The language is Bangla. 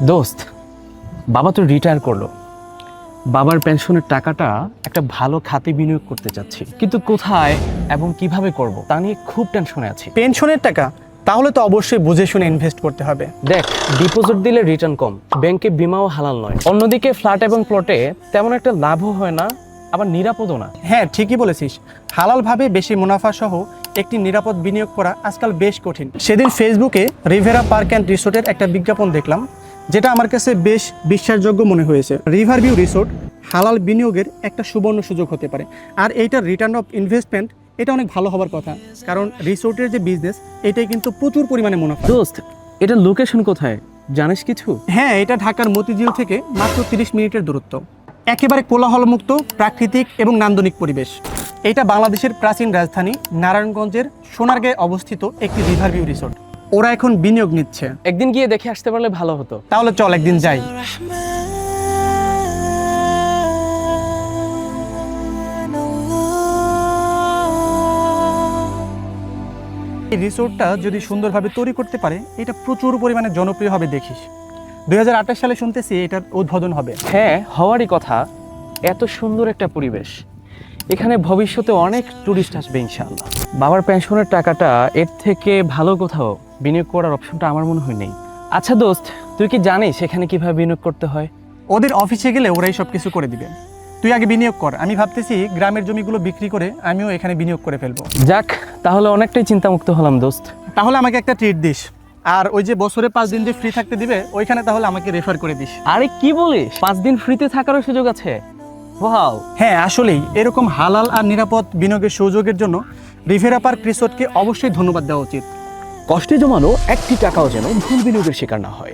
দোস্ত, বাবা তো রিটায়ার করলো। বাবার পেনশনের টাকাটা একটা ভালো খাতে বিনিয়োগ করতে চাচ্ছি, কিন্তু কোথায় এবং কিভাবে করব তা নিয়ে খুব টেনশনে আছি। পেনশনের টাকা? তাহলে তো অবশ্যই বুঝে শুনে ইনভেস্ট করতে হবে। দেখ, ডিপোজিট দিলে রিটার্ন কম, ব্যাংকে বিমাও হালাল নয়, অন্যদিকে ফ্ল্যাট এবং প্লটে তেমন একটা লাভও হয় না, আবার নিরাপদও না। হ্যাঁ, ঠিকই বলেছিস। হালালভাবে বেশি মুনাফা সহ একটি নিরাপদ বিনিয়োগ করা আজকাল বেশ কঠিন। সেদিন ফেসবুকে রিভেরা পার্ক অ্যান্ড রিসোর্টের একটা বিজ্ঞাপন দেখলাম, যেটা আমার কাছে বেশ বিশ্বাসযোগ্য মনে হয়েছে। রিভার ভিউ রিসোর্ট হালাল বিনিয়োগের একটা সুবর্ণ সুযোগ হতে পারে। আর এইটার রিটার্ন অফ ইনভেস্টমেন্ট এটা অনেক ভালো হবার কথা, কারণ রিসোর্টের যে বিজনেস এটাই কিন্তু প্রচুর পরিমাণে মুনাফা। দোস্ত, এটা লোকেশন কোথায় জানিস কিছু? হ্যাঁ, এটা ঢাকার মতিঝিল থেকে মাত্র 30 মিনিটের দূরত্ব। একেবারে কোলাহলমুক্ত, প্রাকৃতিক এবং নান্দনিক পরিবেশ। এটা বাংলাদেশের প্রাচীন রাজধানী নারায়ণগঞ্জের সোনারগাঁয়ে অবস্থিত একটি রিভার ভিউ রিসোর্ট। ওরা এখন বিনিয়োগ নিচ্ছে। একদিন গিয়ে দেখে আসতে পারলে ভালো হতো। তাহলে চল একদিন যাই। এই রিসোর্টটা যদি সুন্দরভাবে তৈরি করতে পারে, এটা প্রচুর পরিমাণে জনপ্রিয় হবে দেখিস। 2028 সালে শুনতেছি এটার উদ্বোধন হবে। হ্যাঁ, হওয়ারই কথা। এত সুন্দর একটা পরিবেশ, এখানে ভবিষ্যতে অনেক টুরিস্ট আসবে ইনশাআল্লাহ। বাবার পেনশনের টাকাটা এর থেকে ভালো কোথাও বিনিয়োগ করার অপশনটা আমার মনে হয় নেই। আচ্ছা দোস্ত, তুই কি জানিস এখানে কিভাবে বিনিয়োগ করতে হয়? ওদের অফিসে গেলে ওরাই সব কিছু করে দিবে। তুই আগে বিনিয়োগ কর। আমি ভাবতেছি গ্রামের জমিগুলো বিক্রি করে আমিও এখানে বিনিয়োগ করে ফেলবো। যাক, তাহলে অনেকটাই চিন্তামুক্ত হলাম দোস্ত। তাহলে আমাকে একটা ট্রিট দিস, আর ওই যে বছরে 5 দিন যে ফ্রি থাকতে দিবে ওইখানে তাহলে আমাকে রেফার করে দিস। আরে কি বলিস, 5 দিন ফ্রিতে থাকারও সুযোগ আছে? ওয়াও! হ্যাঁ, আসলেই এরকম হালাল আর নিরাপদ বিনিয়োগের সুযোগের জন্য রিভেরা পার্ক রিসোর্টকে অবশ্যই ধন্যবাদ দেওয়া উচিত। কষ্টে জমানো একটি টাকাও যেন ভুল বিনিয়োগের শিকার না হয়।